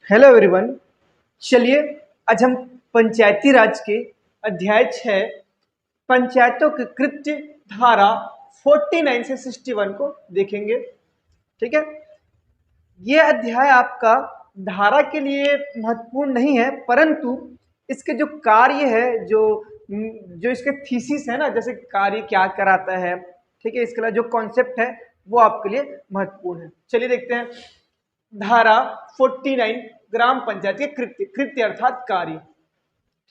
Hello everyone. चलिए आज हम पंचायती राज के अध्याय 6 पंचायतों के कृत्य धारा 49 से 61 को देखेंगे। ठीक है, ये अध्याय आपका धारा के लिए महत्वपूर्ण नहीं है, परंतु इसके जो कार्य है, जो इसके थीसिस है ना, जैसे कार्य क्या कराता है, ठीक है, इसके लिए जो कॉन्सेप्ट है वो आपके लिए महत्वपूर्ण है। चलिए देखते हैं धारा 49 ग्राम पंचायत के कृत्य, कृत्य अर्थात कार्य।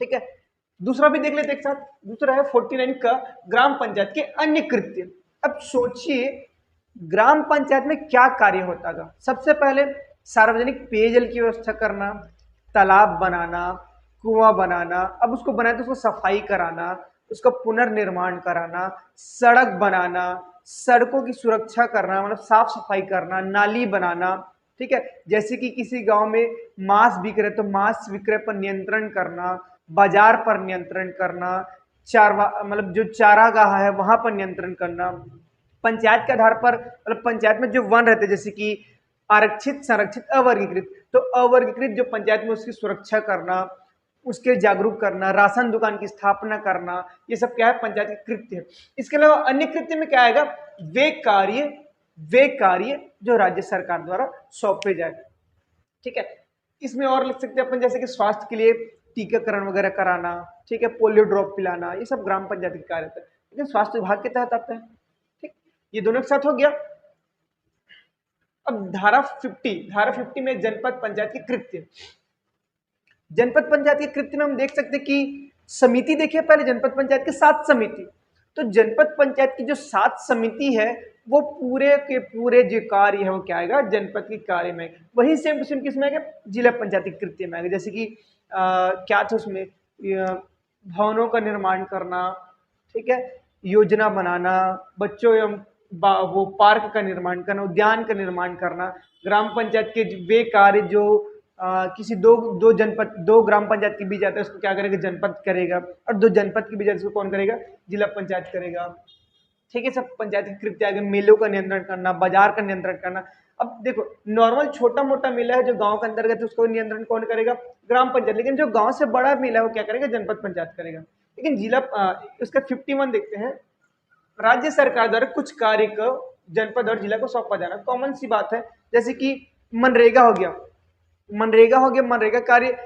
ठीक है, दूसरा भी देख लेते एक साथ। दूसरा है 49 का ग्राम पंचायत के अन्य कृत्य। अब सोचिए ग्राम पंचायत में क्या कार्य होता है। सबसे पहले सार्वजनिक पेयजल की व्यवस्था करना, तालाब बनाना, कुआं बनाना, अब उसको बनाए तो उसको सफाई कराना, उसका पुनर्निर्माण कराना, सड़क बनाना, सड़कों की सुरक्षा करना, मतलब साफ सफाई करना, नाली बनाना। ठीक है, जैसे कि किसी गांव में मांस बिक रहे तो मांस विक्रय पर नियंत्रण करना, बाजार पर नियंत्रण करना, चारवा मतलब जो चारागाह है वहां पर नियंत्रण करना, पंचायत के आधार पर मतलब पंचायत में जो वन रहते हैं जैसे कि आरक्षित, संरक्षित, अवर्गीकृत, तो अवर्गीकृत जो पंचायत में उसकी सुरक्षा करना, उसके जागरूक करना, राशन दुकान की स्थापना करना, ये सब क्या है पंचायत के कृत्य है। इसके अलावा अन्य कृत्य में क्या आएगा, वे कार्य जो राज्य सरकार द्वारा सौंपे जाए। ठीक है, इसमें और लिख सकते हैं अपन जैसे कि स्वास्थ्य के लिए टीकाकरण वगैरह कराना, ठीक है, पोलियो ड्रॉप पिलाना, ये सब ग्राम पंचायत के कार्य होता है, लेकिन स्वास्थ्य विभाग के तहत आता है। ठीक, ये दोनों के साथ हो गया। अब धारा 50 में जनपद पंचायत के कृत्य। जनपद पंचायत के कृत्य में हम देख सकते हैं कि समिति देखिए, पहले जनपद पंचायत के 7 समिति, तो जनपद पंचायत की जो 7 समिति है वो पूरे के पूरे जो कार्य है वो क्या आएगा, जनपद के कार्य में। वही सेम टू सेम किसमें आएगा, जिला पंचायत के कृत्य में आएगा। जैसे कि क्या था उसमें, भवनों का निर्माण करना, ठीक है, योजना बनाना, बच्चों एवं वो पार्क का निर्माण करना, उद्यान का निर्माण करना, ग्राम पंचायत के वे कार्य जो किसी दो ग्राम पंचायत के बीच आता है उसको क्या करेगा, जनपद करेगा, और दो जनपद के बीच उसको कौन करेगा, जिला पंचायत करेगा। ठीक है, सब पंचायत के कृत्य आगे। मेलों का नियंत्रण करना, बाजार का नियंत्रण करना। अब देखो नॉर्मल छोटा मोटा मेला है जो गांव के अंतर्गत, उसको नियंत्रण कौन करेगा, ग्राम पंचायत, लेकिन जो गांव से बड़ा मेला है वो क्या करेगा, जनपद पंचायत करेगा। लेकिन जिला उसका 51 देखते हैं, राज्य सरकार द्वारा कुछ कार्य को जनपद और जिला को सौंपा जाना। कॉमन सी बात है, जैसे कि मनरेगा हो गया, मनरेगा कार्य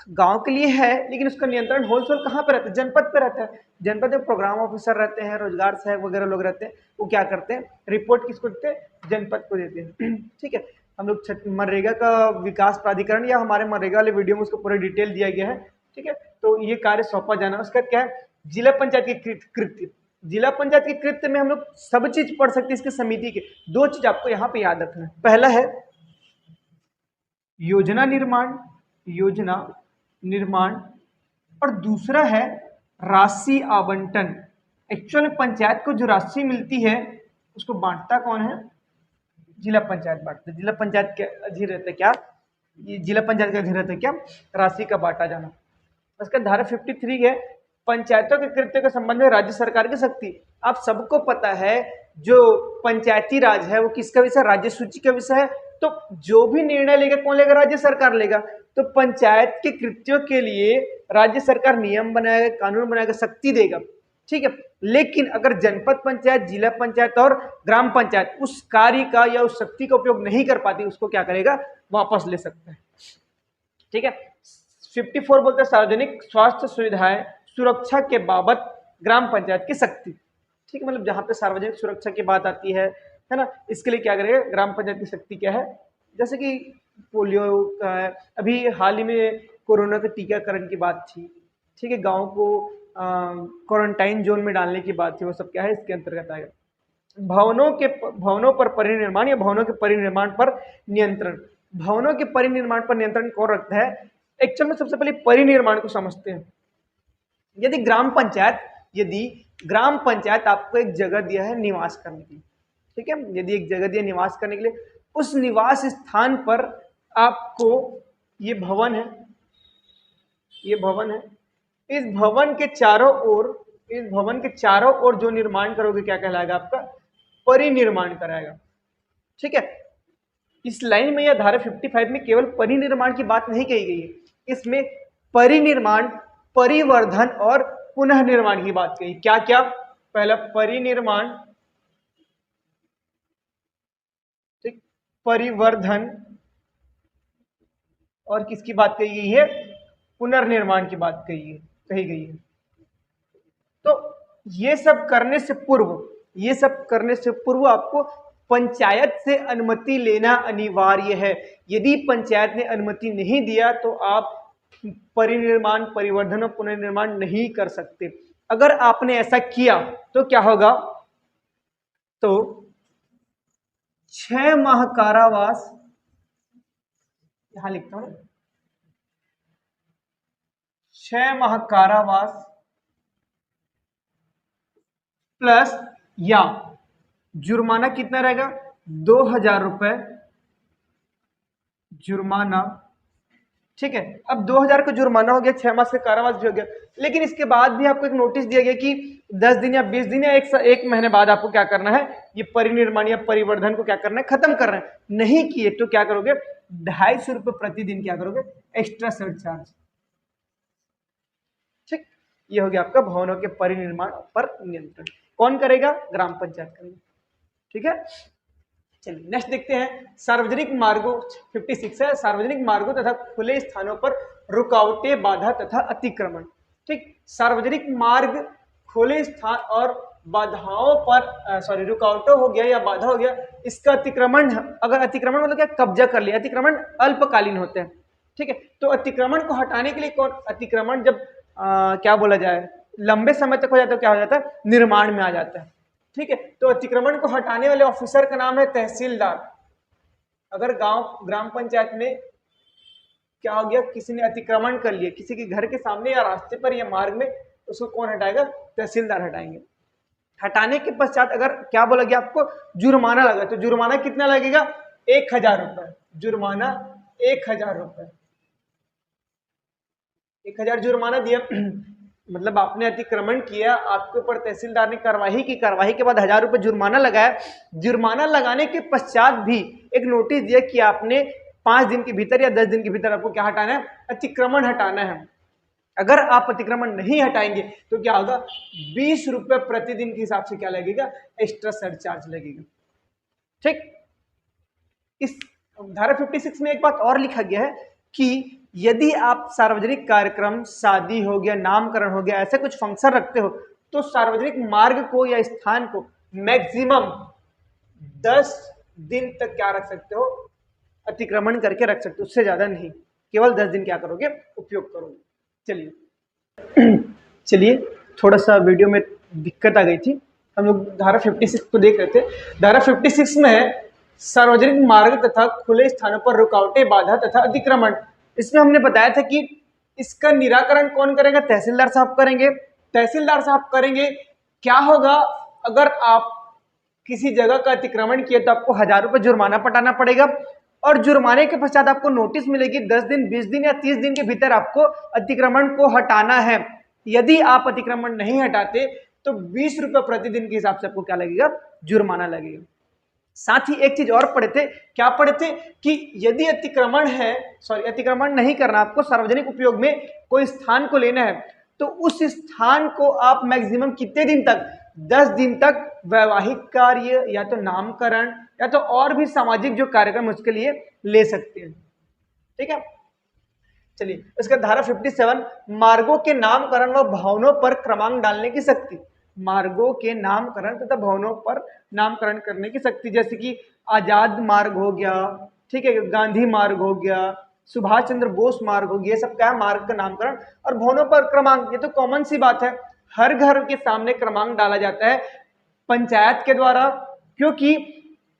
गांव के लिए है, लेकिन उसका नियंत्रण होलसेल कहाँ पे रहता है, जनपद पे रहता है। जनपद में प्रोग्राम ऑफिसर रहते हैं, रोजगार सहायक वगैरह लोग रहते हैं, वो क्या करते हैं, रिपोर्ट किसको देते हैं, जनपद को देते हैं। ठीक है, हम लोग मनरेगा का विकास प्राधिकरण या हमारे मनरेगा वाले वीडियो में उसको पूरा डिटेल दिया गया है। ठीक है, तो ये कार्य सौंपा जाना। उसका क्या है, जिला पंचायत के कृत्य। जिला पंचायत के कृत्य में हम लोग सब चीज पढ़ सकते हैं इसके समिति के। 2 चीज आपको यहाँ पे याद रखना है, पहला है योजना निर्माण और दूसरा है राशि आवंटन। एक्चुअल में पंचायत को जो राशि मिलती है उसको बांटता कौन है, जिला पंचायत बांटता है। जिला पंचायत के अधीन रहता है क्या, ये जिला पंचायत के अधीन रहता है क्या, राशि का बांटा जाना। उसका धारा 53 है, पंचायतों के कृत्य के संबंध में राज्य सरकार की शक्ति। आप सबको पता है जो पंचायती राज है वो किसका विषय, राज्य सूची का विषय है। तो जो भी निर्णय लेगा कौन लेगा, राज्य सरकार लेगा। तो पंचायत के कृत्यों के लिए राज्य सरकार नियम बनाएगा, कानून बनाएगा, शक्ति देगा। ठीक है, लेकिन अगर जनपद पंचायत, जिला पंचायत और ग्राम पंचायत उस कार्य का या उस शक्ति का उपयोग नहीं कर पाती, उसको क्या करेगा, वापस ले सकता है। ठीक है, 54 बोलते हैं सार्वजनिक स्वास्थ्य सुविधाएं सुरक्षा के बाबत ग्राम पंचायत की शक्ति। ठीक है, मतलब जहां पे सार्वजनिक सुरक्षा की बात आती है ना, इसके लिए क्या करेगा, ग्राम पंचायत की शक्ति क्या है, जैसे कि पोलियो का है, अभी हाल ही में कोरोना के टीकाकरण की बात थी। ठीक है, गांव को क्वारंटाइन जोन में डालने की बात थी, वो सब क्या है इसके अंतर्गत आएगा। भवनों पर परिनिर्माण या भवनों के परिनिर्माण पर नियंत्रण। भवनों के परिनिर्माण पर नियंत्रण कौन रखता है, एक्चुअल में सबसे पहले परिनिर्माण को समझते हैं। यदि ग्राम पंचायत आपको एक जगह दिया है निवास करने के लिए, ठीक है, यदि एक जगह दिया निवास करने के लिए, उस निवास स्थान पर आपको ये भवन है, इस भवन के चारों ओर जो निर्माण करोगे क्या कहलाएगा, आपका परिनिर्माण कराएगा। ठीक है, इस लाइन में या धारा 55 में केवल परिनिर्माण की बात नहीं कही गई है, इसमें परिनिर्माण, परिवर्धन और पुनः निर्माण की बात कही। क्या क्या? पहला परिनिर्माण, ठीक, परिवर्धन और किसकी बात कही गई है? पुनर्निर्माण की बात कही गई है। तो ये सब करने से पूर्व आपको पंचायत से अनुमति लेना अनिवार्य है। यदि पंचायत ने अनुमति नहीं दिया तो आप परिनिर्माण, परिवर्धन और पुनर्निर्माण नहीं कर सकते। अगर आपने ऐसा किया तो क्या होगा? तो 6 माह कारावास, यहां लिखता हूं, 6 माह कारावास प्लस या जुर्माना कितना रहेगा? 2000 रुपए जुर्माना। ठीक है, अब 2000 का जुर्माना हो गया, 6 माह से कारावास भी हो गया, लेकिन इसके बाद भी आपको एक नोटिस दिया गया कि 10 दिन या 20 दिन या एक महीने बाद आपको क्या करना है? ये परिनिर्माण या परिवर्धन को क्या करना है? खत्म करना है। नहीं किए तो क्या करोगे? 250 रुपए प्रतिदिन क्या करोगे? Extra surcharge. ठीक, ये हो गया आपका भवनों के परिनिर्माण पर नियंत्रण। कौन करेगा? ग्राम पंचायत करेगा। ठीक है, चलिए नेक्स्ट देखते हैं। सार्वजनिक मार्गों 56 है, सार्वजनिक मार्गों तथा खुले स्थानों पर रुकावटें, बाधा तथा अतिक्रमण। ठीक, सार्वजनिक मार्ग, खुले स्थान और बाधाओं पर रुकावटों हो गया या बाधा हो गया, इसका अतिक्रमण, अगर अतिक्रमण मतलब क्या? कब्जा कर लिया। अतिक्रमण अल्पकालीन होते हैं। ठीक है, तो अतिक्रमण को हटाने के लिए कौन? अतिक्रमण जब क्या बोला जाए, लंबे समय तक हो जाता है, क्या हो जाता है? निर्माण में आ जाता है। ठीक है, तो अतिक्रमण को हटाने वाले ऑफिसर का नाम है तहसीलदार। अगर ग्राम पंचायत में क्या हो गया, किसी ने अतिक्रमण कर लिया किसी के घर के सामने या रास्ते पर या मार्ग में, उसको कौन हटाएगा? तहसीलदार हटाएंगे। हटाने के पश्चात अगर क्या बोला गया आपको? जुर्माना लगा, तो जुर्माना कितना लगेगा? 1000 रुपए। जुर्माना 1000 रुपए, 1000 जुर्माना दिया। मतलब आपने अतिक्रमण किया, आपके ऊपर तहसीलदार ने कार्रवाई की, कार्रवाई के बाद 1000 रुपए जुर्माना लगाया। जुर्माना लगाने के पश्चात भी एक नोटिस दिया कि आपने 5 दिन के भीतर या 10 दिन के भीतर आपको क्या हटाना है? अतिक्रमण हटाना है। अगर आप अतिक्रमण नहीं हटाएंगे तो क्या होगा? 20 रुपए प्रतिदिन के हिसाब से क्या लगेगा? एक्स्ट्रा सरचार्ज लगेगा। ठीक, इस धारा 56 में एक बात और लिखा गया है कि यदि आप सार्वजनिक कार्यक्रम, शादी हो गया, नामकरण हो गया, ऐसे कुछ फंक्शन रखते हो, तो सार्वजनिक मार्ग को या स्थान को मैक्सिमम 10 दिन तक क्या रख सकते हो? अतिक्रमण करके रख सकते हो, उससे ज्यादा नहीं। केवल 10 दिन क्या करोगे? उपयोग करोगे। चलिए थोड़ा सा वीडियो में दिक्कत आ गई थी, हम लोग धारा 56 को देख रहे थे। धारा 56 में है सार्वजनिक मार्ग तथा खुले स्थानों पर रुकावटें, बाधा तथा अतिक्रमण। इसमें हमने बताया था कि इसका निराकरण कौन करेगा? तहसीलदार साहब करेंगे। तहसीलदार साहब करेंगे। क्या होगा? अगर आप किसी जगह का अतिक्रमण किए तो आपको 1000 रुपए जुर्माना पटाना पड़ेगा, और जुर्माने के पश्चात आपको नोटिस मिलेगी 10 दिन, 20 दिन या 30 दिन के भीतर आपको अतिक्रमण को हटाना है। यदि आप अतिक्रमण नहीं हटाते तो 20 रुपए प्रतिदिन के हिसाब से आपको क्या लगेगा? जुर्माना लगेगा। साथ ही एक चीज और पढ़े थे, क्या पढ़े थे? कि यदि अतिक्रमण नहीं करना, आपको सार्वजनिक उपयोग में कोई स्थान को लेना है, तो उस स्थान को आप मैक्सिमम कितने दिन तक? 10 दिन तक वैवाहिक कार्य या तो नामकरण या तो और भी सामाजिक जो कार्यक्रम उसके लिए ले सकते हैं। ठीक है, चलिए इसका धारा 57 मार्गों के नामकरण व भवनों पर क्रमांक डालने की शक्ति। मार्गों के नामकरण तथा भवनों पर नामकरण करने की शक्ति, जैसे कि आजाद मार्ग हो गया, ठीक है, गांधी मार्ग हो गया, सुभाष चंद्र बोस मार्ग हो गया, सब क्या है? मार्ग का नामकरण। और भवनों पर क्रमांक, ये तो कॉमन सी बात है, हर घर के सामने क्रमांक डाला जाता है पंचायत के द्वारा, क्योंकि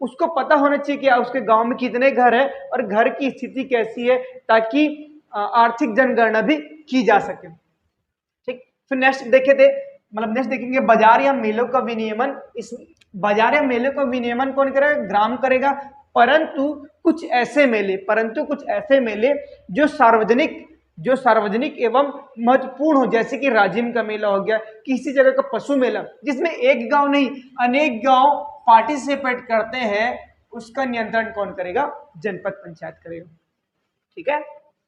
उसको पता होना चाहिए कि उसके गांव में कितने घर है और घर की स्थिति कैसी है, ताकि आर्थिक जनगणना भी की जा सके। ठीक, फिर नेक्स्ट देखेंगे बाजार या मेलों का विनियमन। इस बाजार या मेलों का विनियमन कौन करेगा? ग्राम करेगा, परंतु कुछ ऐसे मेले जो सार्वजनिक एवं महत्वपूर्ण हो, जैसे कि राजिम का मेला हो गया, किसी जगह का पशु मेला, जिसमें एक गांव नहीं अनेक गांव पार्टिसिपेट करते हैं, उसका नियंत्रण कौन करेगा? जनपद पंचायत करेगा। ठीक है,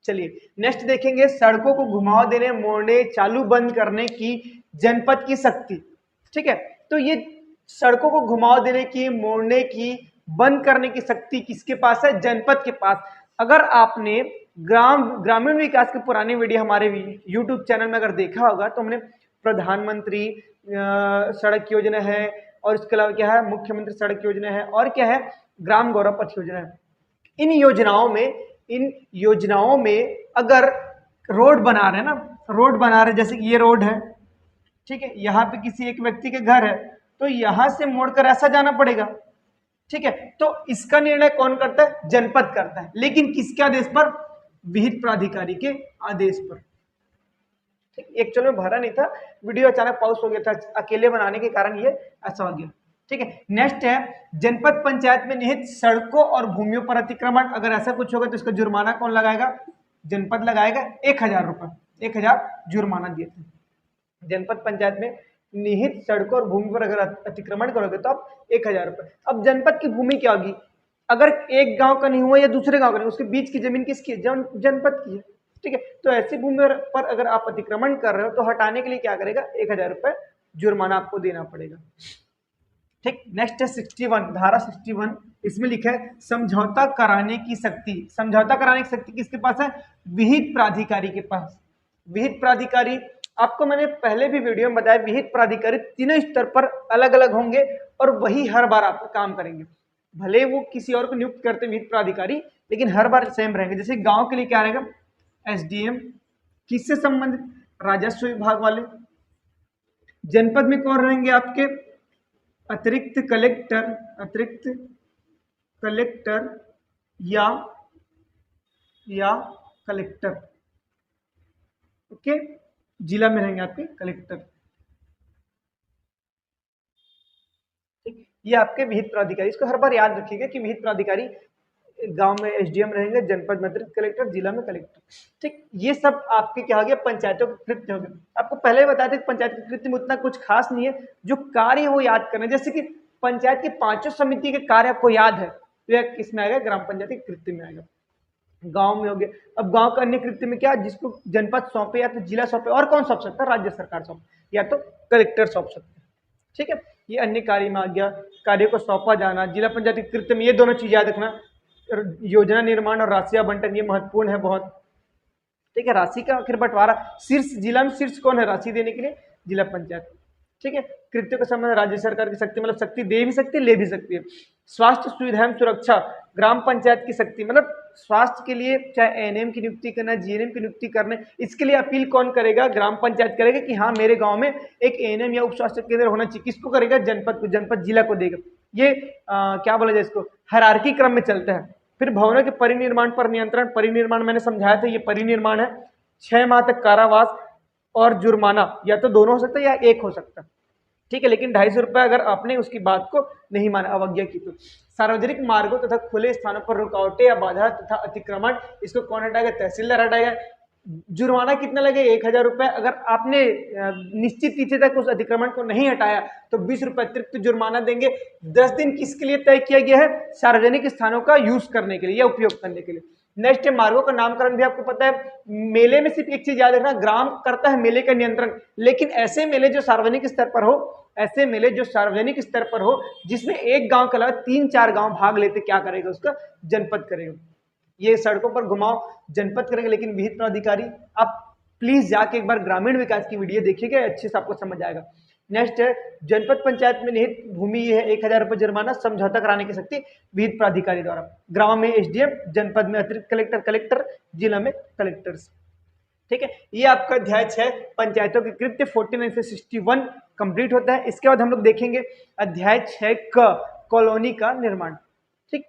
चलिए नेक्स्ट देखेंगे, सड़कों को घुमाव देने, मोड़ने, चालू बंद करने की जनपद की शक्ति। ठीक है, तो ये सड़कों को घुमाव देने की, मोड़ने की, बंद करने की शक्ति किसके पास है? जनपद के पास। अगर आपने ग्रामीण विकास के पुराने वीडियो हमारे YouTube चैनल में अगर देखा होगा तो हमने प्रधानमंत्री सड़क योजना है, और इसके अलावा क्या है, मुख्यमंत्री सड़क योजना है, और क्या है, ग्राम गौरव पथ योजना है। इन योजनाओं में अगर रोड बना रहे हैं ना, रोड बना रहे, जैसे कि ये रोड है, ठीक है, यहाँ पे किसी एक व्यक्ति के घर है, तो यहां से मोड़कर ऐसा जाना पड़ेगा। ठीक है, तो इसका निर्णय कौन करता है? जनपद करता है, लेकिन किसके आदेश पर? विहित प्राधिकारी के आदेश पर। एक्चुअल में भरा नहीं था, वीडियो अचानक पॉज हो गया था, अकेले बनाने के कारण ये ऐसा हो गया। ठीक है, नेक्स्ट है, जनपद पंचायत में निहित सड़कों और भूमियों पर अतिक्रमण, अगर ऐसा कुछ होगा तो इसका जुर्माना कौन लगाएगा? जनपद लगाएगा। 1000 रुपये, 1000 जुर्माना दिए थे। जनपद पंचायत में निहित सड़कों और भूमि पर अगर अतिक्रमण करोगे तो आप 1000 रुपये। अब जनपद की भूमि क्या होगी? अगर एक गांव का नहीं हुआ या दूसरे गांव का नहीं, उसके बीच की जमीन किसकी है? जनपद की है। ठीक है, तो ऐसी भूमि पर अगर आप अतिक्रमण कर रहे हो तो हटाने के लिए क्या करेगा? 1000 रुपये जुर्माना आपको देना पड़ेगा। ठीक, नेक्स्ट है 61, धारा 61, इसमें लिखा है समझौता कराने की शक्ति। समझौता कराने की शक्ति किसके पास है? विहित प्राधिकारी के पास। विहित प्राधिकारी, आपको मैंने पहले भी वीडियो में बताया, विहित प्राधिकारी तीनों स्तर पर अलग अलग होंगे और वही हर बार आपको काम करेंगे। भले वो किसी और को नियुक्त करते विहित प्राधिकारी, लेकिन हर बार सेम रहेंगे। जैसे गांव के लिए क्या रहेगा? SDM। किससे संबंधित? राजस्व विभाग वाले। जनपद में कौन रहेंगे आपके? अतिरिक्त कलेक्टर या कलेक्टर। ओके, जिला में रहेंगे आपके कलेक्टर। ठीक, ये आपके विहित प्राधिकारी, इसको हर बार याद रखिएगा कि विहित प्राधिकारी गांव में SDM रहेंगे, जनपद में अतिरिक्त कलेक्टर, जिला में कलेक्टर। ठीक, ये सब आपके क्या हो गया? पंचायतों के कृत्य हो गए। आपको पहले बताया था कि पंचायत के कृत्य में उतना कुछ खास नहीं है, जो कार्य है वो याद करना। जैसे कि पंचायत की 5 समिति के कार्य आपको याद है, तो यह किसमें आएगा? ग्राम पंचायत के कृत्य में आएगा। गांव में हो गया। अब गांव का अन्य कृत्य में क्या? जिसको जनपद सौंपे या तो जिला सौंपे, और कौन सौंप सकता है? राज्य सरकार सौंपे या तो कलेक्टर सौंप सकते हैं। ठीक है, ये अन्य कार्य में आ गया। कार्य को सौंपा जाना, जिला पंचायत के कृत्य में ये दोनों चीज याद रखना, योजना निर्माण और राशि आवंटन, ये महत्वपूर्ण है बहुत। ठीक है, राशि का आखिर बंटवारा, शीर्ष जिला में शीर्ष कौन है राशि देने के लिए? जिला पंचायत। ठीक है, कृत्य के संबंध राज्य सरकार की शक्ति, मतलब शक्ति दे भी सकती है, ले भी सकती है। स्वास्थ्य सुविधा एवं सुरक्षा, ग्राम पंचायत की शक्ति, मतलब स्वास्थ्य के लिए चाहे ANM की नियुक्ति करना, GNM की नियुक्ति करने, इसके लिए अपील कौन करेगा? ग्राम पंचायत करेगा कि हाँ मेरे गांव में एक ANM या उप स्वास्थ्य केंद्र होना चाहिए। किसको करेगा? जनपद को, जनपद जिला को देगा। ये क्या बोला जाए इसको? हायरार्की क्रम में चलता है। फिर भवनों के परिनिर्माण पर नियंत्रण, परिनिर्माण मैंने समझाया था, ये परिनिर्माण है। 6 माह तक कारावास और जुर्माना, या तो दोनों हो सकता है या एक हो सकता है। ठीक है, लेकिन 250 रुपये अगर आपने उसकी बात को नहीं माना, अवज्ञा की तो। सार्वजनिक मार्गों तथा खुले स्थानों पर रुकावटें या बाधा तथा अतिक्रमण, इसको कौन हटाएगा? तहसीलदार हटाएगा। जुर्माना कितना लगे? 1000 रुपये। अगर आपने निश्चित तिथि तक उस अतिक्रमण को नहीं हटाया तो 20 रुपये अतिरिक्त जुर्माना देंगे। 10 दिन किसके लिए तय किया गया है? सार्वजनिक स्थानों का यूज करने के लिए या उपयोग करने के लिए। नेक्स्ट है मार्गों का नामकरण, भी आपको पता है। मेले में सिर्फ एक चीज याद रखना, ग्राम करता है मेले का नियंत्रण, लेकिन ऐसे मेले जो सार्वजनिक स्तर पर हो, ऐसे मेले जो सार्वजनिक स्तर पर हो, जिसमें एक गांव के अलावा 3-4 गांव भाग लेते, क्या करेगा? उसका जनपद करेगा। ये सड़कों पर घुमाव जनपद करेंगे, लेकिन विहित प्राधिकारी। आप प्लीज जाके एक बार ग्रामीण विकास की वीडियो देखिएगा, अच्छे से आपको समझ आएगा। नेक्स्ट है जनपद पंचायत में निहित भूमि, ये है 1000 रुपये जुर्माना, समझौता कराने की शक्ति विहित प्राधिकारी द्वारा। ग्राम में SDM, जनपद में अतिरिक्त कलेक्टर, जिला में कलेक्टर्स। ठीक है, ये आपका अध्याय 6 पंचायतों के कृत्य 49 से 61 कंप्लीट होता है। इसके बाद हम लोग देखेंगे अध्याय 6 कॉलोनी का निर्माण। ठीक,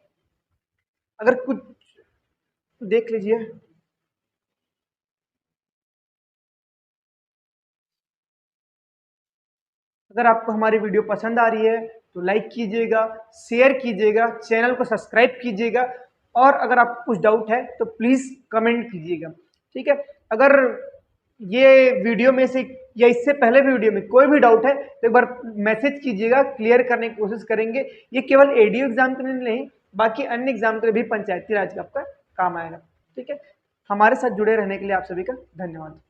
अगर कुछ देख लीजिए, अगर आपको हमारी वीडियो पसंद आ रही है तो लाइक कीजिएगा, शेयर कीजिएगा, चैनल को सब्सक्राइब कीजिएगा, और अगर आपको कुछ डाउट है तो प्लीज कमेंट कीजिएगा। ठीक है, अगर ये वीडियो में से या इससे पहले वीडियो में कोई भी डाउट है तो एक बार मैसेज कीजिएगा, क्लियर करने की कोशिश करेंगे। ये केवल ADO एग्जाम के लिए नहीं, बाकी अन्य एग्जाम के लिए भी पंचायती राज का आपका काम आएगा। ठीक है, हमारे साथ जुड़े रहने के लिए आप सभी का धन्यवाद।